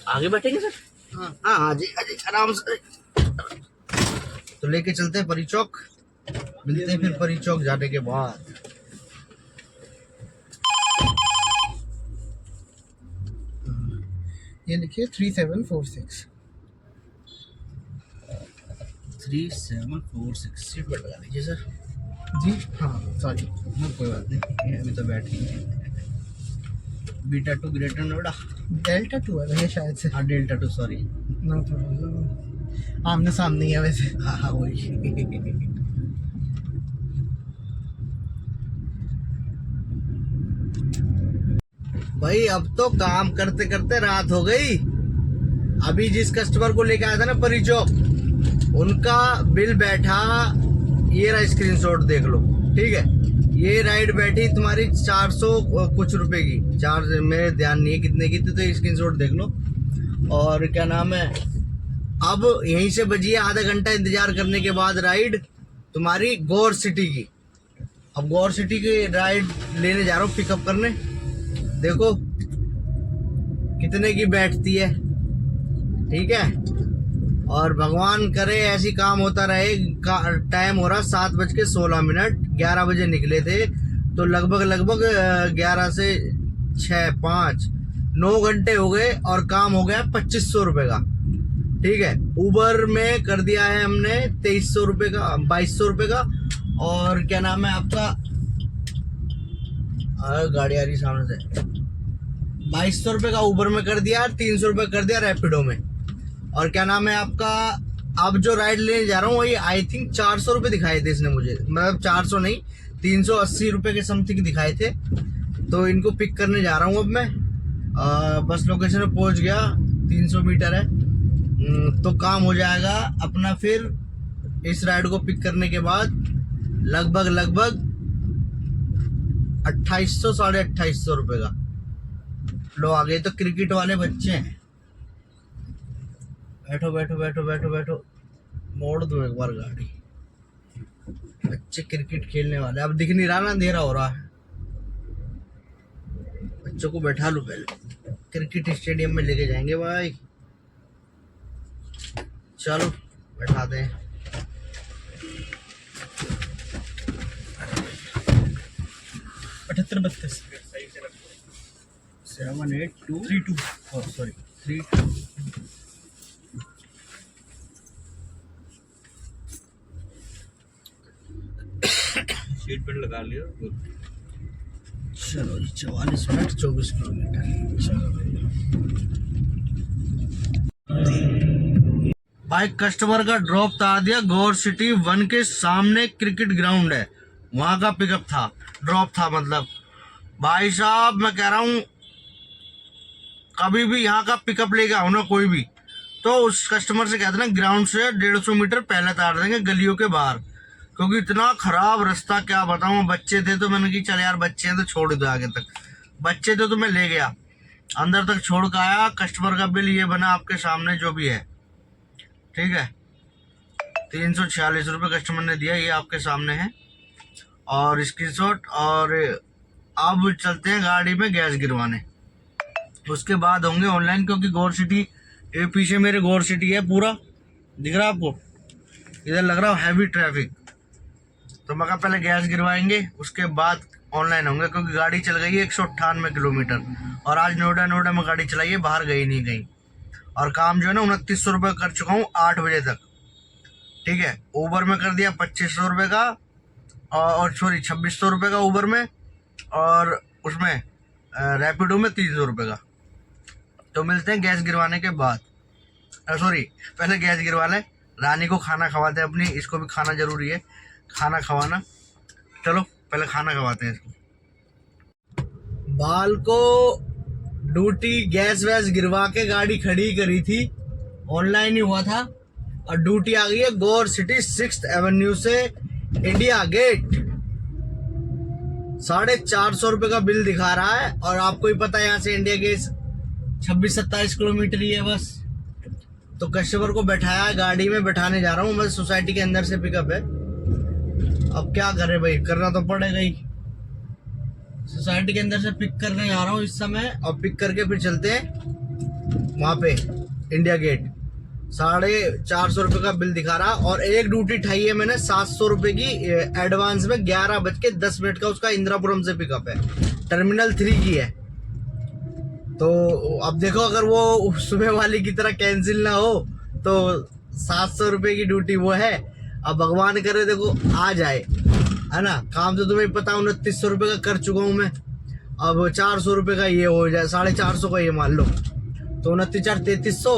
आगे बैठेंगे सर? हाँ हाँ जी, अजी आराम से। तो लेके चलते हैं परी चौक, मिलते हैं फिर परी चौक जाने के बाद। ये लिखिए 3746। 3746 सीट बेल्ट लगा लीजिए सर। जी हाँ, सॉरी। कोई बात नहीं, अभी तो बैठ गई। बीटा 2 ग्रेटर नोएडा, डेल्टा 2 है ये शायद से। हाँ डेल्टा 2 सॉरी। नो प्रॉब्लम, आमने सामने ही है वैसे। हाँ हाँ वही। भाई अब तो काम करते करते रात हो गई। अभी जिस कस्टमर को लेके आया था ना परी चौक, उनका बिल बैठा, ये रहा स्क्रीनशॉट देख लो, ठीक है। ये राइड बैठी तुम्हारी 400 कुछ रुपए की, मेरे ध्यान नहीं है कितने की थी, तो स्क्रीनशॉट देख लो। और क्या नाम है, अब यहीं से बजी है आधा घंटा इंतजार करने के बाद राइड तुम्हारी गौर सिटी की। अब गौर सिटी की राइड लेने जा रहा हूँ, पिकअप करने। देखो कितने की बैठती है, ठीक है। और भगवान करे ऐसी काम होता रहे। टाइम हो रहा 7:16। 11 बजे निकले थे, तो लगभग 11 से 6 5 9 घंटे हो गए, और काम हो गया 2500 रुपये का, ठीक है। उबर में कर दिया है हमने 2300 रुपये का, 2200 रुपये का। और क्या नाम है आपका, गाड़ी आ रही सामने से, 2200 रुपये का उबर में कर दिया, 300 रुपये कर दिया रैपिडो में। और क्या नाम है आपका, अब जो राइड लेने जा रहा हूँ वही आई थिंक 400 रुपये दिखाए थे इसने मुझे, मतलब 400 नहीं, 380 रुपये के समथिंग दिखाए थे। तो इनको पिक करने जा रहा हूँ अब मैं। बस लोकेशन में पहुँच गया, 300 मीटर है। तो काम हो जाएगा अपना। फिर इस राइड को पिक करने के बाद लगभग 2800 2850 रुपये का। लो आ गए तो क्रिकेट वाले बच्चे हैं। बैठो बैठो बैठो बैठो बैठो, मोड़ दो एक बार गाड़ी। बच्चे क्रिकेट खेलने वाले, अब दिख नहीं रहा ना, अंधेरा हो रहा है। बच्चों को बैठा लो, पहले क्रिकेट स्टेडियम में लेके जाएंगे भाई। चलो बैठाते हैं। अठहत्तर 32 78232 सॉरी 32। सीट बेल्ट लगा लियो। चलो जी 44 मिनट 24 किलोमीटर। चलो भाई कस्टमर का ड्रॉप तार दिया गौर सिटी 1 के सामने क्रिकेट ग्राउंड है, वहां का पिकअप था, ड्रॉप था मतलब। भाई साहब मैं कह रहा हूँ कभी भी यहाँ का पिकअप लेके आओ ना कोई भी, तो उस कस्टमर से कहते ना ग्राउंड से 150 मीटर पहले तार देंगे गलियों के बाहर, क्योंकि इतना खराब रास्ता क्या बताऊं। बच्चे थे तो मैंने की चल यार बच्चे हैं तो छोड़ दो आगे तक, बच्चे थे तो मैं ले गया अंदर तक छोड़ के आया। कस्टमर का बिल ये बना आपके सामने जो भी है, ठीक है 346 रुपये कस्टमर ने दिया, ये आपके सामने है और स्क्रीनशॉट। और अब चलते हैं गाड़ी में गैस गिरवाने, उसके बाद होंगे ऑनलाइन, क्योंकि गौर सिटी ये पीछे मेरे गौर सिटी है पूरा दिख रहा है आपको, इधर लग रहा है हैवी ट्रैफिक। तो मैं कहा पहले गैस गिरवाएंगे उसके बाद ऑनलाइन होंगे, क्योंकि गाड़ी चल गई है 198 किलोमीटर और आज नोएडा में गाड़ी चलाई है, बाहर गई नहीं गई। और काम जो है ना 2900 रुपये कर चुका हूँ 8 बजे तक, ठीक है। ऊबर में कर दिया 2500 रुपये का और सॉरी 2600 रुपये का ऊबर में, और उसमें रैपिडो में 300 रुपये का। तो मिलते हैं गैस गिरवाने के बाद, सॉरी पहले गैस गिरवा लें, रानी को खाना खवाते हैं अपनी, इसको भी खाना जरूरी है, खाना खवाना। चलो पहले खाना खवाते हैं इसको। बाल को ड्यूटी गैस वैस गिरवा के गाड़ी खड़ी करी थी, ऑनलाइन ही हुआ था, और ड्यूटी आ गई है गौर सिटी 6th एवेन्यू से इंडिया गेट। 450 रुपये का बिल दिखा रहा है, और आपको ही पता है यहाँ से इंडिया गेट 26-27 किलोमीटर ही है बस। तो कस्टमर को बैठाया गाड़ी में, बैठाने जा रहा हूँ मैं, सोसाइटी के अंदर से पिकअप है। अब क्या करे भाई, करना तो पड़ेगा ही। सोसाइटी के अंदर से पिक करने जा रहा हूँ इस समय, और पिक करके फिर चलते हैं वहां पे इंडिया गेट। 450 रुपये का बिल दिखा रहा, और एक ड्यूटी उठाई है मैंने 700 रुपये की एडवांस में, 11:10 का उसका इंदिरापुरम से पिकअप है, टर्मिनल 3 की है। तो अब देखो अगर वो सुबह वाली की तरह कैंसिल ना हो तो 700 रुपये की ड्यूटी वो है, अब भगवान करे देखो आ जाए, है ना। काम तो तुम्हें पता 2900 रुपये का कर चुका हूँ मैं, अब 400 रुपये का ये हो जाए, 450 का ये मान लो, तो 29,400-3300,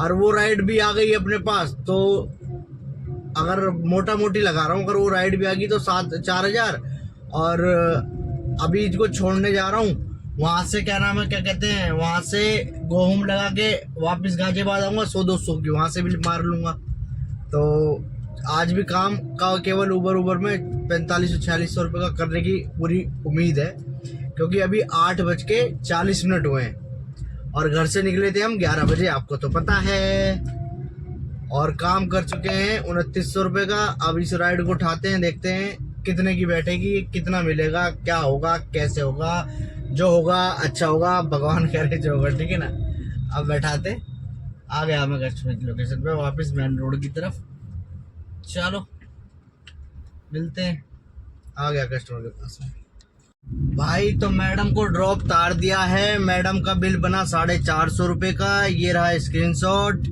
और वो राइड भी आ गई अपने पास। तो अगर मोटा मोटी लगा रहा हूँ, अगर वो राइड भी आ गई तो 4,000। और अभी इसको छोड़ने जा रहा हूँ वहां से, क्या नाम है क्या कहते हैं, वहां से गोहुम लगा के वापस गाजियाबाद आऊंगा 100-200 की, वहां से भी मार लूंगा। तो आज भी काम का केवल ऊबर में 4500-4600 रुपये का करने की पूरी उम्मीद है, क्योंकि अभी 8:40 हुए हैं और घर से निकले थे हम 11 बजे, आपको तो पता है। और काम कर चुके हैं 2900 रुपये का। अब इस राइड को उठाते हैं, देखते हैं कितने की बैठेगी, कितना मिलेगा, क्या होगा, कैसे होगा, जो होगा अच्छा होगा, भगवान करे जो होगा, ठीक है ना। अब बैठाते, आ गया मैं कस्टमर की लोकेशन पे वापस मेन रोड की तरफ। चलो मिलते हैं, आ गया कस्टमर के पास में। भाई तो मैडम को ड्रॉप तार दिया है, मैडम का बिल बना 450 रुपये का, ये रहा स्क्रीनशॉट।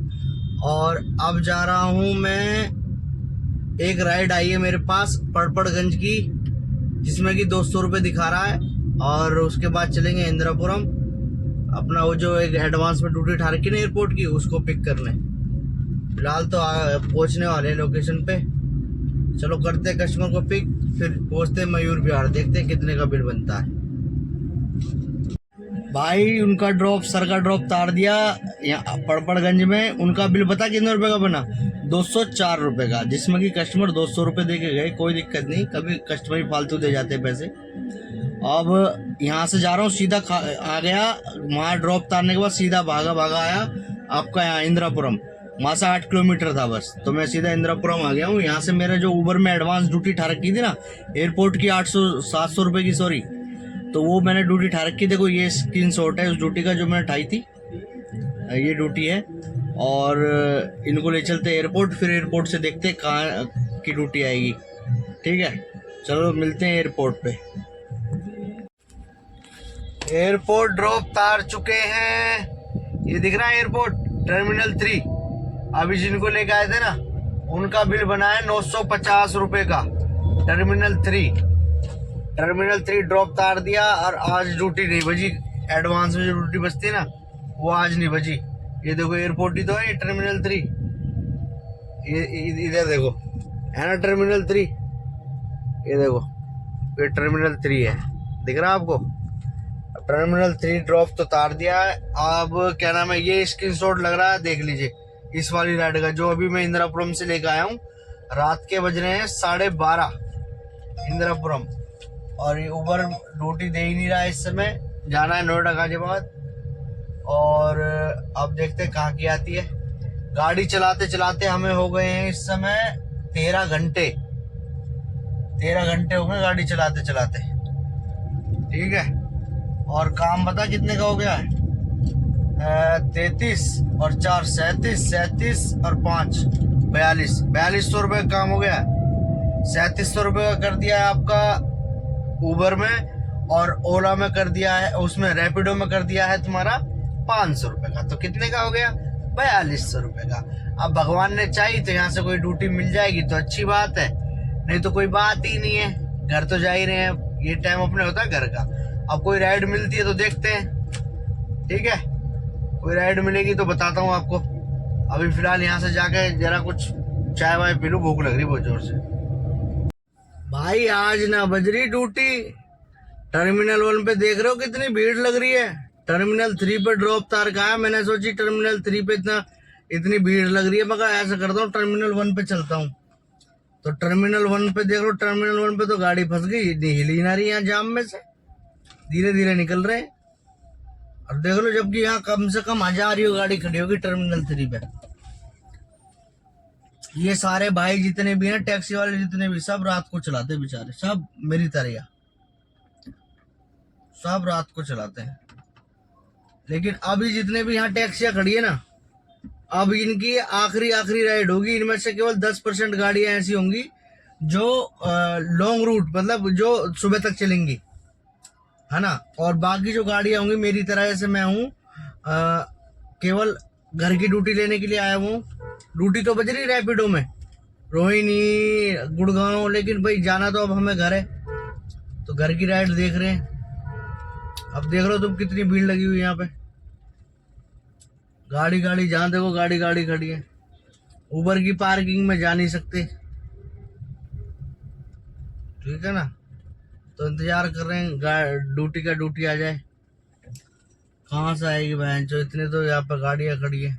और अब जा रहा हूँ मैं, एक राइड आई है मेरे पास पड़पड़गंज की, जिसमें कि 200 रुपये दिखा रहा है, और उसके बाद चलेंगे इंदिरापुरम, अपना वो जो एक एडवांस में ड्यूटी उठा रखी ना एयरपोर्ट की, उसको पिक करने। फिलहाल तो पहुंचने वाले हैं लोकेशन पे। चलो करते हैं कस्टमर को पिक, फिर पहुंचते हैं मयूर विहार, देखते हैं कितने का बिल बनता है। भाई उनका ड्रॉप, सर का ड्रॉप तार दिया यहाँ पड़पड़गंज में, उनका बिल पता कितने रुपए का बना, 204 रुपये का, जिसमें कि कस्टमर 200 रुपये दे के गए, कोई दिक्कत नहीं, कभी कस्टमर ही फालतू दे जाते पैसे। अब यहाँ से जा रहा हूँ सीधा, आ गया वहाँ ड्रॉप तारने के बाद सीधा भागा आया आपका यहाँ इंदिरापुरम, वहाँ से 8 किलोमीटर था बस, तो मैं सीधा इंदिरापुरम आ गया हूँ। यहाँ से मेरा जो ऊबर में एडवांस ड्यूटी ठा रखी थी ना एयरपोर्ट की 700 रुपये की, सॉरी, तो वो मैंने ड्यूटी ठा रखी, देखो ये स्क्रीनशॉट है उस ड्यूटी का जो मैंने ठाई थी, ये ड्यूटी है। और इनको ले चलते एयरपोर्ट, फिर एयरपोर्ट से देखते कहाँ की ड्यूटी आएगी, ठीक है। चलो मिलते हैं एयरपोर्ट पे। एयरपोर्ट ड्रॉप तार चुके हैं, ये दिख रहा है एयरपोर्ट टर्मिनल 3। अभी जिनको लेके आए थे ना उनका बिल बना है 950 रुपये का, टर्मिनल 3। टर्मिनल 3 ड्रॉप तार दिया और आज ड्यूटी नहीं बजी। एडवांस में जो ड्यूटी बजती है ना, वो आज नहीं बजी। ये देखो एयरपोर्ट ही तो है ये टर्मिनल 3। ये इधर देखो है ना टर्मिनल 3, ये देखो ये टर्मिनल 3 है, दिख रहा है आपको। टर्मिनल 3 ड्रॉप तो तार दिया है। अब क्या नाम है, ये स्क्रीनशॉट लग रहा है, देख लीजिए इस वाली राइड का, जो अभी मैं इंदिरापुरम से लेकर आया हूँ। रात के बज रहे हैं 12:30 इंदिरापुरम, और ये उबर ड्यूटी दे ही नहीं रहा है इस समय। जाना है नोएडा गाजियाबाद, और अब देखते हैं कहाँ की आती है। गाड़ी चलाते चलाते हमें हो गए हैं इस समय 13 घंटे। 13 घंटे हो गए गाड़ी चलाते चलाते, ठीक है। और काम बता कितने का हो गया है, 33 और 4 37, 37 और 5 42, 4200 रुपये का काम हो गया है। 3700 रुपये का कर दिया है आपका उबर में, और ओला में कर दिया है, उसमें रैपिडो में कर दिया है तुम्हारा 500 रुपये का। तो कितने का हो गया, 4200 रुपये का। अब भगवान ने चाहिए तो यहाँ से कोई ड्यूटी मिल जाएगी तो अच्छी बात है, नहीं तो कोई बात ही नहीं है। घर तो जा ही रहे हैं, ये टाइम अपने होता है घर का। अब कोई राइड मिलती है तो देखते हैं, ठीक है। कोई राइड मिलेगी तो बताता हूँ आपको। अभी फिलहाल यहाँ से जाके जरा कुछ चाय वाय पी लूं, भूख लग रही बहुत जोर से। भाई आज ना बज रही ड्यूटी। टर्मिनल 1 पे देख रहे हो कितनी भीड़ लग रही है। टर्मिनल 3 पे ड्रॉप तार का है, मैंने सोची टर्मिनल 3 पे इतनी भीड़ लग रही है, मगर ऐसा करता हूँ टर्मिनल 1 पे चलता हूँ। तो टर्मिनल 1 पे देख लो, टर्मिनल 1 पे तो गाड़ी फंस गई, हिल ही ना रही यहाँ जाम में से, धीरे धीरे निकल रहे हैं। और देख लो, जबकि यहाँ कम से कम 1000 गाड़ी खड़ी होगी टर्मिनल 3 पे। ये सारे भाई जितने भी हैं, टैक्सी वाले जितने भी, सब रात को चलाते बेचारे, सब मेरी तरह, सब रात को चलाते हैं। लेकिन अभी जितने भी यहाँ टैक्सियां खड़ी है ना, अब इनकी आखिरी राइड होगी। इनमें से केवल 10% गाड़ियां ऐसी होंगी जो लॉन्ग रूट, मतलब जो सुबह तक चलेंगी, है ना। और बाकी जो गाड़ियां होंगी मेरी तरह, जैसे मैं हूँ केवल घर की ड्यूटी लेने के लिए आया हूँ। ड्यूटी तो बज रही रैपिडो में, रोहिणी, गुड़गांव, लेकिन भाई जाना तो अब हमें घर है, तो घर की राइड देख रहे हैं। अब देख लो तुम कितनी भीड़ लगी हुई यहाँ पे, गाड़ी जहाँ देखो गाड़ी खड़ी है। उबर की पार्किंग में जा नहीं सकते, ठीक है ना। तो इंतजार कर रहे हैं ड्यूटी आ जाए। कहाँ से आएगी बहन चो, इतने तो यहाँ पे गाड़ियाँ खड़ी है।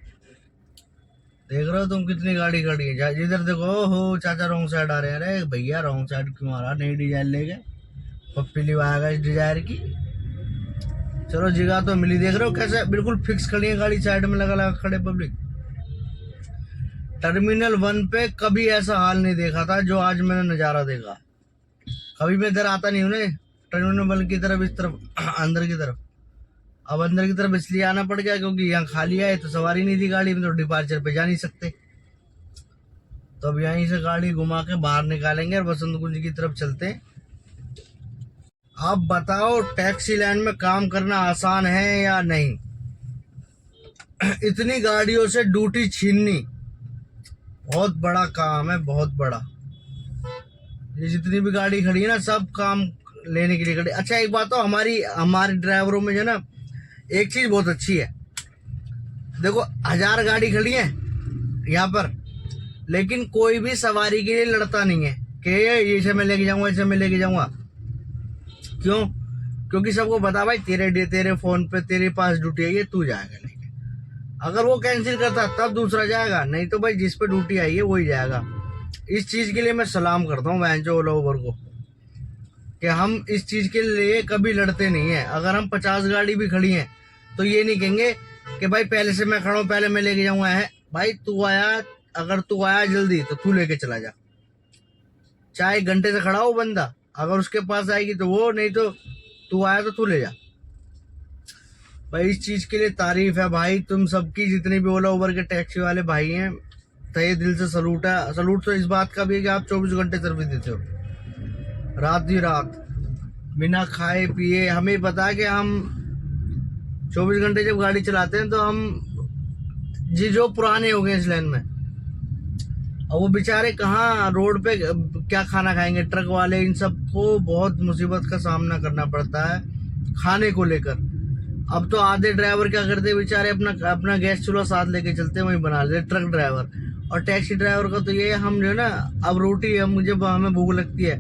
देख रहे हो तुम कितनी गाड़ी खड़ी है। जिधर देखो हो चाचा रॉन्ग साइड आ रहे हैं। अरे भैया रॉन्ग साइड क्यों आ रहा, नई डिजाइन ले गए, पप्पी लिवाएगा इस डिजायर की। चलो जगह तो मिली, देख रहे हो कैसे बिल्कुल फिक्स खड़ी है गाड़ी, साइड में लगा खड़े पब्लिक। टर्मिनल 1 पे कभी ऐसा हाल नहीं देखा था जो आज मैंने नजारा देखा। कभी मैं इधर आता नहीं हूँ ना टर्मिनल 1 की तरफ, इस तरफ अंदर की तरफ। अब अंदर की तरफ इसलिए आना पड़ गया क्योंकि यहाँ खाली है, तो सवारी नहीं थी गाड़ी में, तो डिपार्चर पे जा नहीं सकते। तो अब यहीं से गाड़ी घुमा के बाहर निकालेंगे और बसंत कुंज की तरफ चलते हैं। आप बताओ टैक्सी लाइन में काम करना आसान है या नहीं। इतनी गाड़ियों से ड्यूटी छीननी बहुत बड़ा काम है, बहुत बड़ा। ये जितनी भी गाड़ी खड़ी है ना, सब काम लेने के लिए खड़ी। अच्छा एक बात तो, हमारे ड्राइवरों में जो ना एक चीज बहुत अच्छी है, देखो 1000 गाड़ी खड़ी है यहाँ पर, लेकिन कोई भी सवारी के लिए लड़ता नहीं है कि ये मैं लेके जाऊंगा, इसे मैं लेके जाऊंगा। क्यों? क्योंकि सबको पता भाई तेरे फोन पे तेरे पास ड्यूटी आई है, तू जाएगा लेके। अगर वो कैंसिल करता तब दूसरा जाएगा, नहीं तो भाई जिस पे ड्यूटी आई है वही जाएगा। इस चीज के लिए मैं सलाम करता हूँ वैन जो ओला उबर को, कि हम इस चीज के लिए कभी लड़ते नहीं है। अगर हम 50 गाड़ी भी खड़ी हैं तो ये नहीं कहेंगे कि भाई पहले से मैं खड़ा हूँ, पहले मैं लेके जाऊंगा। है भाई तू आया, अगर तू आया जल्दी तो तू लेके चला जा, चाहे 1 घंटे से खड़ा हो बंदा, अगर उसके पास आएगी तो वो, नहीं तो तू आया तो तू ले जा। भाई इस चीज के लिए तारीफ है भाई तुम सबकी, जितने भी ओला उबर के टैक्सी वाले भाई हैं, तहे दिल से सलूट है। सलूट तो इस बात का भी है कि आप 24 घंटे सर्विस देते हो, रात ही रात, बिना खाए पिए। हमें पता है कि हम 24 घंटे जब गाड़ी चलाते हैं तो हम जो पुराने हो गए इस लाइन में, और वो बेचारे कहाँ रोड पे क्या खाना खाएंगे, ट्रक वाले इन सबको बहुत मुसीबत का सामना करना पड़ता है खाने को लेकर। अब तो आधे ड्राइवर क्या करते हैं बेचारे, अपना अपना गैस चूल्हा साथ लेके चलते हैं, वहीं बना लेते, ट्रक ड्राइवर। और टैक्सी ड्राइवर का तो ये है, हम जो है ना, अब रोटी है, मुझे हमें भूख लगती है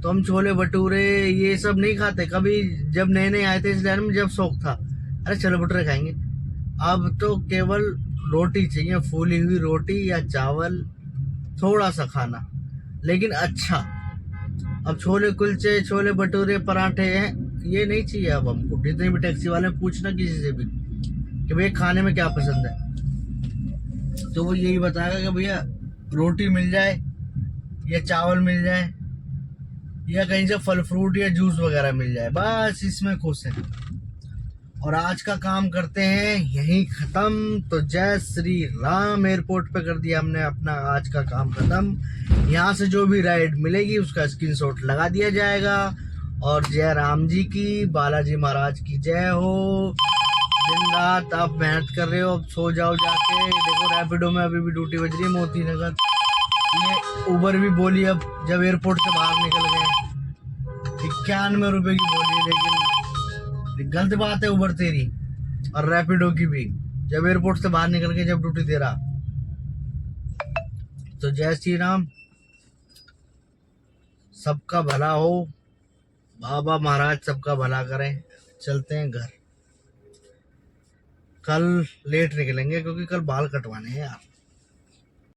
तो हम छोले भटूरे ये सब नहीं खाते। कभी जब नए नए आए थे इस लाइन में, जब शौक था अरे चलो भटूरे खाएंगे, अब तो केवल रोटी चाहिए, फूली हुई रोटी या चावल, थोड़ा सा खाना लेकिन अच्छा। अब छोले कुलचे, छोले भटूरे, पराठे हैं, ये नहीं चाहिए अब हमको। जितने भी टैक्सी वाले पूछना किसी से भी कि भैया खाने में क्या पसंद है, तो वो यही बताएगा कि भैया रोटी मिल जाए या चावल मिल जाए या कहीं से फल फ्रूट या जूस वगैरह मिल जाए, बस इसमें खुश है। और आज का काम करते हैं यहीं खत्म। तो जय श्री राम, एयरपोर्ट पे कर दिया हमने अपना आज का काम खत्म। यहाँ से जो भी राइड मिलेगी उसका स्क्रीनशॉट लगा दिया जाएगा। और जय राम जी की, बालाजी महाराज की जय हो। दिन रात आप मेहनत कर रहे हो, अब सो जाओ जाके। देखो रैपिडो में अभी भी ड्यूटी बज रही है मोती नगर। ये उबर भी बोली अब जब एयरपोर्ट से बाहर निकल गए 91 रुपए की बोली, लेकिन गलत बात है उबर तेरी और रैपिडो की भी, जब एयरपोर्ट से बाहर निकल के जब ड्यूटी दे रहा। तो जय श्री राम, सबका भला हो, बाबा महाराज सबका भला करें। चलते हैं घर, कल लेट निकलेंगे क्योंकि कल बाल कटवाने हैं यार।